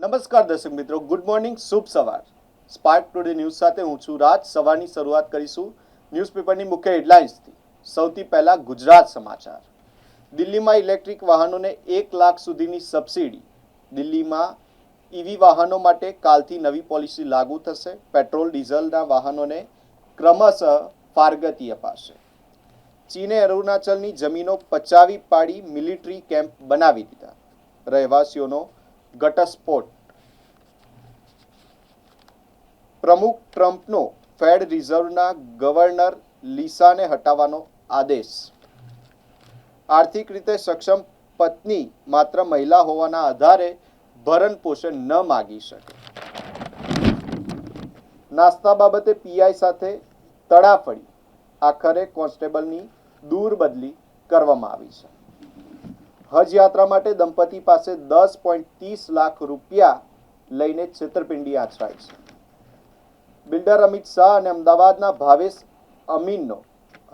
નમસ્કાર દર્શક મિત્રો, ગુડ મોર્નિંગ, શુભ સવાર. સ્પાર્ક ટુડે ન્યૂઝ સાથે હું છું રાજ. સવારની શરૂઆત કરીશું ન્યૂઝપેપરની મુખ્ય હેડલાઇન્સથી. સૌથી પહેલા ગુજરાત સમાચાર. દિલ્હીમાં ઇલેક્ટ્રિક વાહનોને 1 લાખ સુધીની સબસિડી. દિલ્હીમાં ઈવી વાહનો માટે કાલથી નવી પોલિસી લાગુ થશે. પેટ્રોલ ડીઝલના વાહનોને ક્રમશઃ ફારગતી અપાશે. ચીને અરુણાચલની જમીનો પચાવી પાડી મિલિટરી કેમ્પ બનાવી દીધા. રહેવાસીઓનો ઘટસ્ફોટ. પ્રમુખ ટ્રમ્પનો ફેડ રિઝર્વના ગવર્નર લીસાને હટાવવાનો આદેશ. આર્થિક રીતે સક્ષમ પત્ની માત્ર મહિલા હોવાના આધારે ભરણ પોષણ ન માગી શકે. નાસ્તા બાબતે પીઆઈ સાથે તડાફડી. આખરે કોન્સ્ટેબલની દૂર બદલી કરવામાં આવી છે. હજ યાત્રા માટે દંપતી પાસે 10.30 લાખ રૂપિયા લઈને છેતરપિંડી આચરાઈ છે. બિલ્ડર અમિત શાહ અને અમદાવાદના ભાવેશ અમીનનો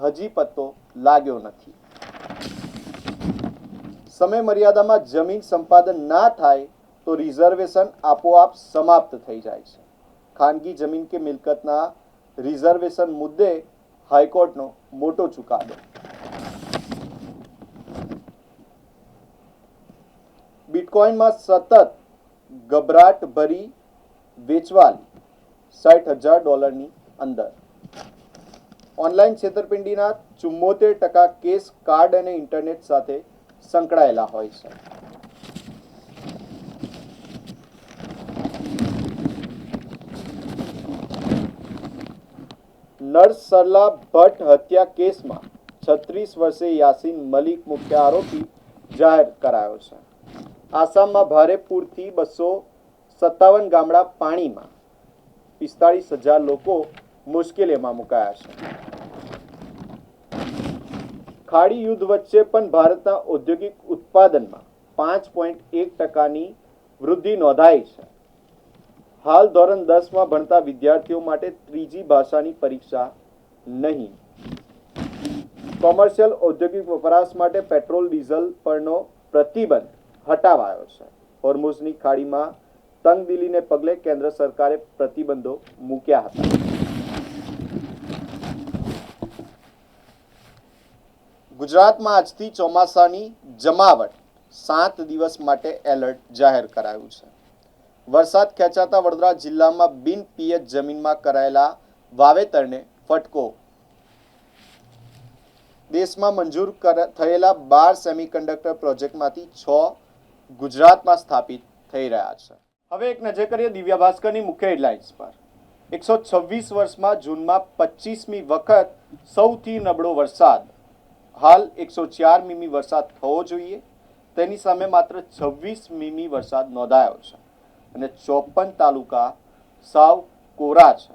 હજી પત્તો લાગ્યો નથી. સમય મર્યાદામાં જમીન સંપાદન ના થાય તો રિઝર્વેશન આપોઆપ સમાપ્ત થઈ જાય છે. ખાનગી જમીન કે મિલકતના રિઝર્વેશન મુદ્દે હાઈકોર્ટનો મોટો ચુકાદો. બિટકોઇનમાં સતત ગભરાટ ભરી વેચવાલી. $60,000 અંદર. ઓનલાઈન છેતરપિંડીના 74% કેસ કાર્ડ અને ઇન્ટરનેટ સાથે સંકળાયેલા હોય છે. નર્સ સરલા ભટ્ટ હત્યા કેસમાં 36 વર્ષીય યાસીન મલિક મુખ્ય આરોપી જાહેર કરાયો છે. આસામમાં ભારે પૂરથી 257 ગામડા પાણીમાં. 45,000 લોકો મુશ્કેલીમાં મુકાયા છે. ખાડી યુદ્ધ વચ્ચે પણ ભારતના ઔદ્યોગિક ઉત્પાદનમાં 5.1%ની વૃદ્ધિ નોંધાઈ છે. હાલ ધોરણ 10માં ભણતા વિદ્યાર્થીઓ માટે ત્રીજી ભાષાની પરીક્ષા નહીં. કોમર્શિયલ ઔદ્યોગિક વપરાશ માટે પેટ્રોલ ડીઝલ પરનો પ્રતિબંધ હટાવાયો છે. હોર્મુઝની ખાડીમાં તંગદિલીને પગલે કેન્દ્ર સરકારે પ્રતિબંધો મૂક્યા હતા. ગુજરાતમાં આજથી ચોમાસાની જમાવટ. 7 દિવસ માટે એલર્ટ જાહેર કરાયું છે. વરસાદ ખેંચાતા વડોદરા જિલ્લામાં બિન પિયત જમીનમાં કરાયેલા વાવેતરને ફટકો. દેશમાં મંજૂર થયેલા 12 સેમિકન્ડક્ટર પ્રોજેક્ટમાંથી 6 ગુજરાતમાં સ્થાપિત થઈ રહ્યા છે. હવે એક નજર કરીએ દિવ્યા ભાસ્કરની મુખ્ય હેડલાઇન્સ પર. 126 વર્ષમાં જૂનમાં 25મી વખત સૌથી નબળો વરસાદ. હાલ 104 મીમી વરસાદ થવો જોઈએ, તેની સામે માત્ર 26 મીમી વરસાદ નોંધાયો છે અને 54 તાલુકા સાવ કોરા છે.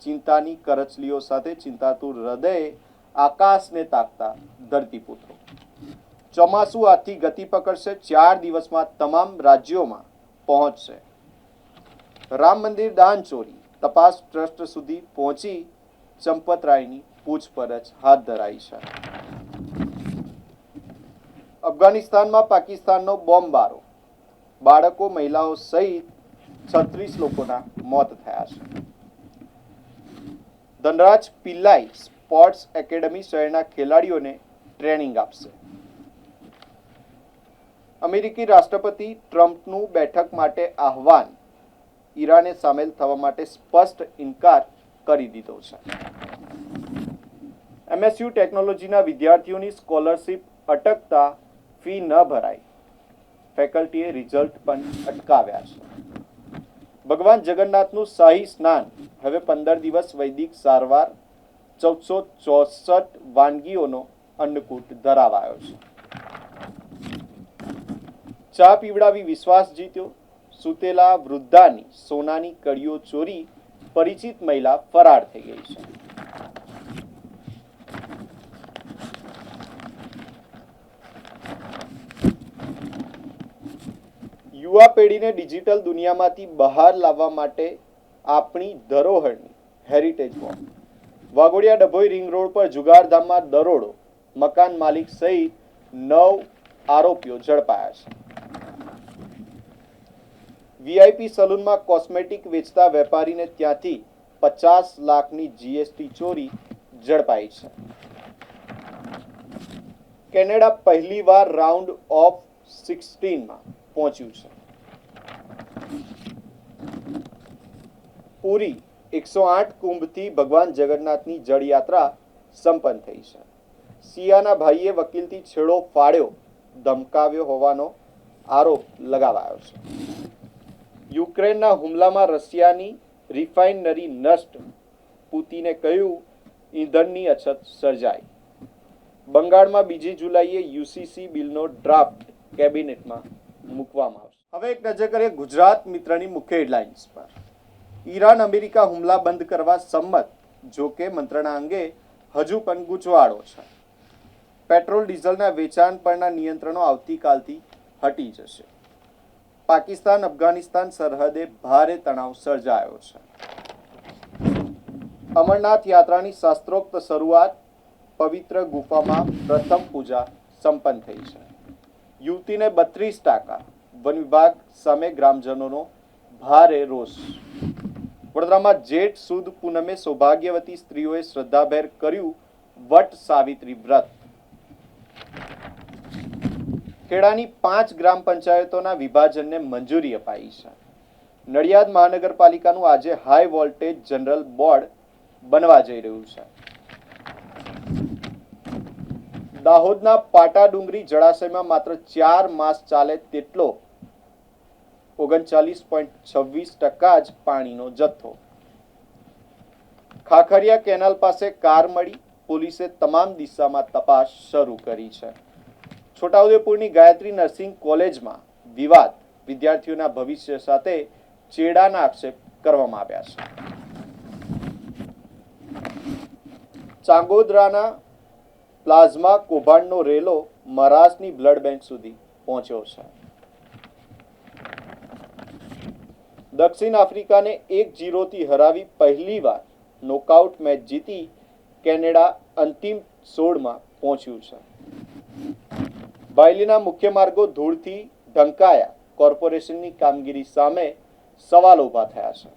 ચિંતાની કરચલીઓ સાથે ચિંતાતુર હૃદયે આકાશને તાકતા ધરતીપુત્રો. ચોમાસું આજથી ગતિ પકડશે. 4 દિવસમાં તમામ રાજ્યોમાં પહોંચશે. રામ મંદિર દાન ચોરી. તપાસ ટ્રસ્ટ સુધી પહોંચી ચંપતરાયની પૂછપરછ હાથ ધરાઈ છે. અફઘાનિસ્તાનમાં પાકિસ્તાનનો બોમ્બમારો. બાળકો, મહિલાઓ સહિત 36 લોકોના મોત થયા છે. ધનરાજ પિલ્લાઈ સ્પોર્ટ્સ એકેડમી શહેરના ખેલાડીઓને ટ્રેનિંગ આપશે. અમેરિકી રાષ્ટ્રપતિ ટ્રમ્પનું બેઠક માટે આહવાન. ઈરાને સામેલ થવા માટે સ્પષ્ટ ઇનકાર કરી દીધો છે. એમએસયુ ટેકનોલોજીના વિદ્યાર્થીઓની સ્કોલરશિપ અટકતા ફી ન ભરાઈ. ફેકલ્ટીએ રિઝલ્ટ પણ અટકાવ્યા છે. ભગવાન જગન્નાથનું શાહી સ્નાન. હવે 15 દિવસ વૈદિક સારવાર. 1464 વાનગીઓનો અન્નકૂટ ધરાવાયો છે. ચા પીવડાવી વિશ્વાસ જીત્યો. સુતેલા વૃદ્ધાની સોનાની કડીઓ ચોરી. પરિચિત મહિલા ફરાર થઈ ગઈ છે. યુવા પેઢીને ડિજિટલ દુનિયામાંથી બહાર લાવવા માટે આપણી ધરોહરની heritage walk. Waghodia Dabhoi ring road પર જુગારધામમાં દરોડો. મકાન માલિક સહિત 9 આરોપીઓ ઝડપાયા છે. વીઆઈપી સલૂનમાં કોસ્મેટિક વેચતા વેપારીને ત્યાંથી 50 લાખની જીએસટી ચોરી ઝડપાઈ છે. કેનેડા પહેલીવાર રાઉન્ડ ઓફ 16માં પહોંચ્યું છે. પૂરી 108 કુંભથી ભગવાન જગન્નાથની જળયાત્રા સંપન્ન થઈ છે. સિયાના ભાઈએ વકીલથી છેડો ફાડ્યો, ધમકાવ્યો હોવાનો આરોપ લગાવાયો છે. યુક્રેનના હુમલામાં રશિયાની રિફાઇનરી નષ્ટ, પુતિને કહ્યું ઈંધણની અછત સર્જાઈ. બંગાળમાં 2 જુલાઈએ યુસીસી બિલનો ડ્રાફ્ટ કેબિનેટમાં મૂકવામાં આવશે. હવે એક નજર કરીએ ગુજરાત મિત્રની મુખ્ય હેડલાઇન્સ પર. ઈરાન અમેરિકા હુમલા બંધ કરવા સંમત, જોકે મંત્રણા અંગે હજુ પણ ગૂંચવાડો છે. પેટ્રોલ ડીઝલના વેચાણ પરના નિયંત્રણો આવતીકાલથી હટી જશે. પાકિસ્તાન અફઘાનિસ્તાન સરહદે ભારે તણાવ સર્જાયો છે. અમરનાથ યાત્રાની શાસ્ત્રોક્ત શરૂઆત, પવિત્ર ગુફામાં પ્રથમ પૂજા સંપન્ન થઈ છે. યુવતીને 32%, વન વિભાગ સામે ગ્રામજનોનો ભારે રોષ. વડોદરામાં જેઠ સુદ પૂનમે સૌભાગ્યવતી સ્ત્રીઓએ શ્રદ્ધાભેર કર્યું વટ સાવિત્રી વ્રત. ખેડાની 5 ગ્રામ પંચાયતોના વિભાજનને મંજૂરી અપાઈ છે. નડિયાદ મહાનગરપાલિકાનું આજે હાઈ વોલ્ટેજ જનરલ બોર્ડ બનવા જઈ રહ્યું છે. દાહોદના પાટાડુંગરી જળાશયમાં માત્ર 4 માસ ચાલે તેટલો 39.26% જ પાણીનો જથ્થો. ખાખરિયા કેનાલ પાસે કાર મળી, પોલીસે તમામ દિશામાં તપાસ શરૂ કરી છે. છોટાઉદેપુરની ગાયત્રી નર્સિંગ કોલેજમાં વિવાદ, વિદ્યાર્થીઓના ભવિષ્ય સાથે ચેડાના આક્ષેપ કરવામાં આવ્યા છે. ચાંગોદરાના પ્લાઝમા કૌભાંડનો રેલો મહારાષ્ટ્રની બ્લડ બેંક સુધી પહોંચ્યો છે. દક્ષિણ આફ્રિકાને 1-0થી હરાવી પહેલીવાર નોકઆઉટ મેચ જીતી કેનેડા અંતિમ 16માં પહોંચ્યું છે. બાયલીના મુખ્ય માર્ગો ધૂળથી ઢંકાયા, કોર્પોરેશનની કામગીરી સામે સવાલો ઊભા થયા છે.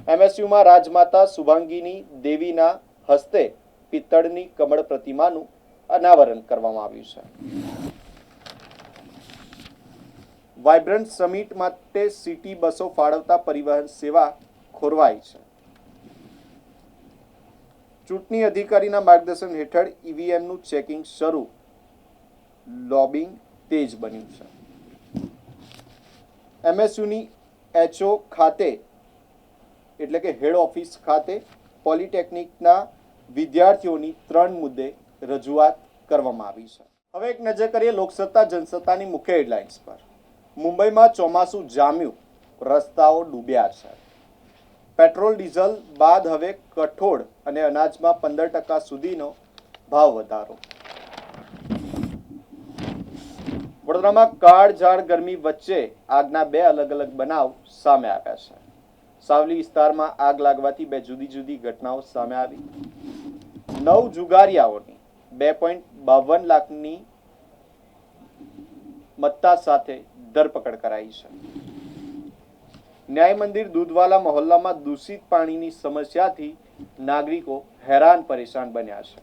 એમએસયુમાં રાજમાતા શુભાંગીની દેવીના હસ્તે પિત્તળની કમળ પ્રતિમાનું અનાવરણ કરવામાં આવ્યું છે. વાઇબ્રન્ટ સમિટ માટે સિટી બસો ફાળવતા પરિવહન સેવા ખોરવાઈ છે. ચૂંટણી અધિકારીના માર્ગદર્શન હેઠળ ઈવીએમનું ચેકિંગ શરૂ, લોબિંગ તેજ બન્યું છે. એમએસયુની એચઓ ખાતે એટલે કે હેડ ઓફિસ ખાતે પોલિટેકનિકના વિદ્યાર્થીઓની 3 મુદ્દે રજૂઆત કરવામાં આવી છે. હવે એક નજર કરીએ લોકસત્તા જનસત્તાની મુખ્ય હેડલાઇન્સ પર. મુંબઈમાં ચોમાસું જામ્યું, રસ્તાઓ ડૂબ્યા છે. પેટ્રોલ ડીઝલ બાદ હવે કઠોળ અને અનાજમાં 15% સુધીનો ભાવ વધારો. વડોદરામાં કાળઝાળ ગરમી વચ્ચે આગના 2 અલગ અલગ બનાવ સામે આવ્યા છે. સાવલી વિસ્તારમાં આગ લાગવાથી 2 જુદી જુદી ઘટનાઓ સામે આવી. 9 જુગારિયાઓની 2.52 લાખની મત્તા સાથે ધરપકડ કરાઈ છે. ન્યાય મંદિર દૂધવાલા મહોલ્લામાં દૂષિત પાણીની સમસ્યાથી નાગરિકો હેરાન પરેશાન બન્યા છે.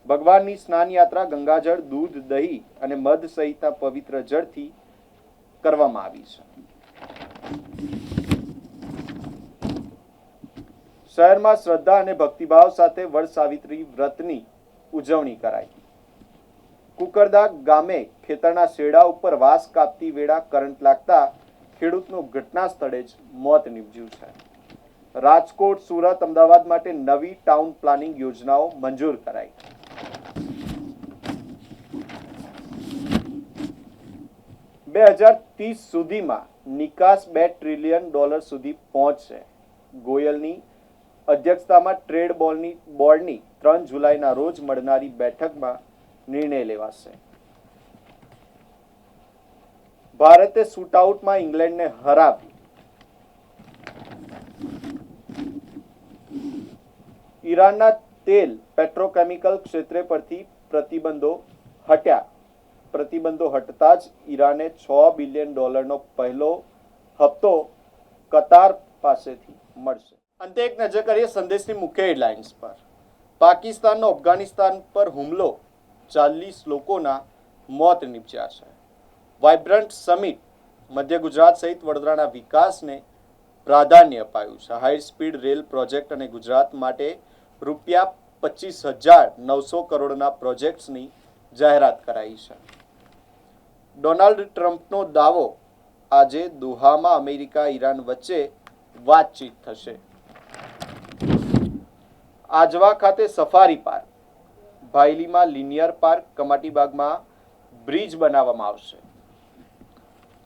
ભગવાનની સ્નાન યાત્રા ગંગાજળ, દૂધ, દહીં અને મધ સહિતના પવિત્ર જળથી કરવામાં આવી છે. શહેરમાં શ્રદ્ધા અને ભક્તિભાવ સાથે વડ સાવિત્રી વ્રતની ઉજવણી કરાઈ. કુકરદા ગામે ખેતરના શેડા ઉપર વાંસ કાપતી વેળા કરંટ લાગતા ખેડૂતનું ઘટના સ્થળે જ મોત નીપજ્યું છે. રાજકોટ, સુરત, અમદાવાદ માટે નવી ટાઉન પ્લાનિંગ યોજનાઓ મંજૂર કરાઈ. $2030 સુધીમાં નિકાસ $2 ટ્રિલિયન સુધી પહોંચશે. ગોયલની અધ્યક્ષતામાં ટ્રેડ બોર્ડની 3 જુલાઈના રોજ મળનારી બેઠકમાં નિર્ણય લેવાશે. ભારતે શૂટઆઉટમાં ઇંગ્લેન્ડને હરાવી. ઈરાનના તેલ પેટ્રોકેમિકલ ક્ષેત્રે પરથી પ્રતિબંધો હટ્યા. પ્રતિબંધો હટતા જ ઈરાને $6 બિલિયન પહેલો હપ્તો કતાર પાસેથી મળશે. અંતે એક નજર કરીએ સંદેશની મુખ્ય હેડલાઇન્સ પર. પાકિસ્તાનનો અફઘાનિસ્તાન પર હુમલો, 40 લોકોના મોત નીપજ્યા છે. વાઇબ્રન્ટ સમિટ, મધ્ય ગુજરાત સહિત વડોદરાના વિકાસને પ્રાધાન્ય અપાયું છે. હાઈ સ્પીડ રેલ પ્રોજેક્ટ અને ગુજરાત માટે રૂપિયા 25,900 કરોડના પ્રોજેક્ટ્સની જાહેરાત કરાઈ છે. ડોનાલ્ડ ટ્રમ્પનો દાવો, આજે દોહામાં અમેરિકા ઈરાન વચ્ચે વાતચીત થશે. આજવા ખાતે સફારી પાર્ક, ભાયલીમાં લિનિયર પાર્ક, કમાટીબાગમાં બ્રિજ બનાવવામાં આવશે.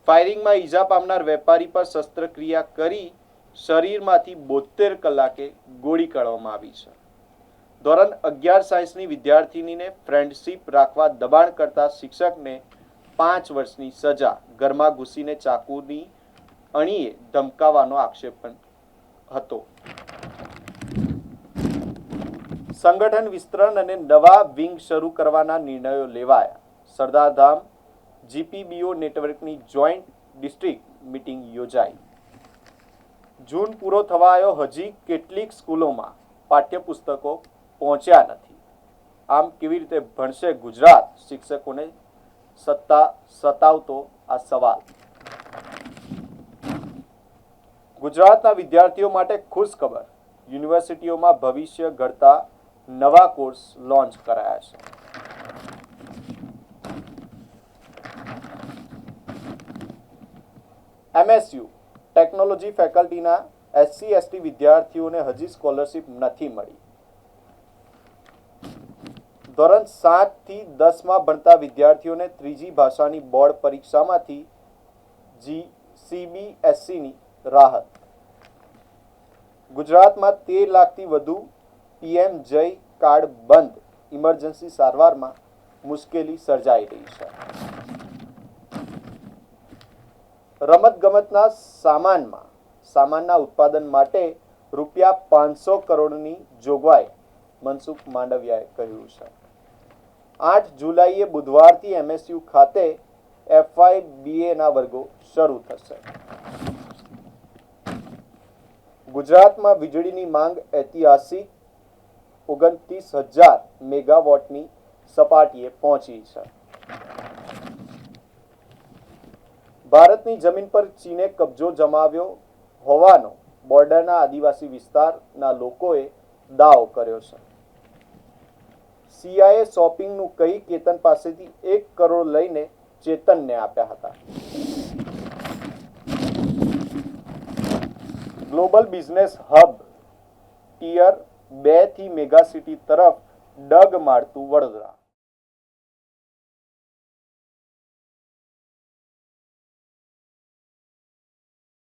ફાયરિંગમાં ઈજા પામનાર વેપારી પર શસ્ત્રક્રિયા કરી શરીરમાંથી 72 કલાકે ગોળી કાઢવામાં આવી છે. ધોરણ 11 સાયન્સની વિદ્યાર્થીનીને ફ્રેન્ડશીપ રાખવા દબાણ કરતા શિક્ષકને 5 વર્ષની સજા, ઘરમાં ઘૂસીને ચાકુની અણીએ ધમકાવવાનો આક્ષેપ પણ હતો. સંગઠન વિસ્તરણ અને નવા વિંગ શરૂ કરવાના નિર્ણયો લેવાયા. સરદારધામ જીપીબીઓ નેટવર્કની જોઈન્ટ ડિસ્ટ્રિક્ટ મીટિંગ યોજાઈ. જૂન પૂરો થવા આવ્યો, હજી કેટલીક સ્કૂલોમાં પાઠ્યપુસ્તકો પહોંચ્યા નથી. આમ કેવી રીતે ભણશે ગુજરાત? શિક્ષકોને સતાવતો આ સવાલ. ગુજરાતના વિદ્યાર્થીઓ માટે ખુશ ખબર, યુનિવર્સિટીઓમાં ભવિષ્ય ઘડતા નવા કોર્સ લોન્ચ કરાયા છે. એમએસયુ ટેકનોલોજી ફેકલ્ટીના SC/ST વિદ્યાર્થીઓને હજી સ્કોલરશિપ નથી મળી. ધોરણ 7 થી 10માં ભણતા વિદ્યાર્થીઓને ત્રીજી ભાષાની બોર્ડ પરીક્ષામાંથી CBSEની રાહત. ગુજરાતમાં 13 લાખથી વધુ PM જય કાર્ડ બંધ, ઇમરજન્સી સારવારમાં મુશ્કેલી સર્જાઈ રહી છે. રમતગમતના સામાનના ઉત્પાદન માટે રૂપિયા 500 કરોડની જોગવાઈ, મનસુખ માંડવિયાએ કહ્યું છે. 8 જુલાઈએ બુધવારથી MSU ખાતે FY/BA વર્ગો શરૂ થશે. ગુજરાતમાં વીજળીની માંગ ઐતિહાસિક 29,000 મેગાવોટની સપાટીએ પહોંચી છે. ભારતની જમીન પર ચીને કબજો જમાવ્યો હોવાનો બોર્ડરના આદિવાસી વિસ્તારના લોકોએ દાવો કર્યો છે. CIA શોપિંગનું કહી કેતન પાસેથી 1 કરોડ લઈને ચેતનને આપ્યા હતા. ગ્લોબલ બિઝનેસ હબ ટિયર 2 થી મેગા સિટી તરફ ડગ મારતું વડોદરા.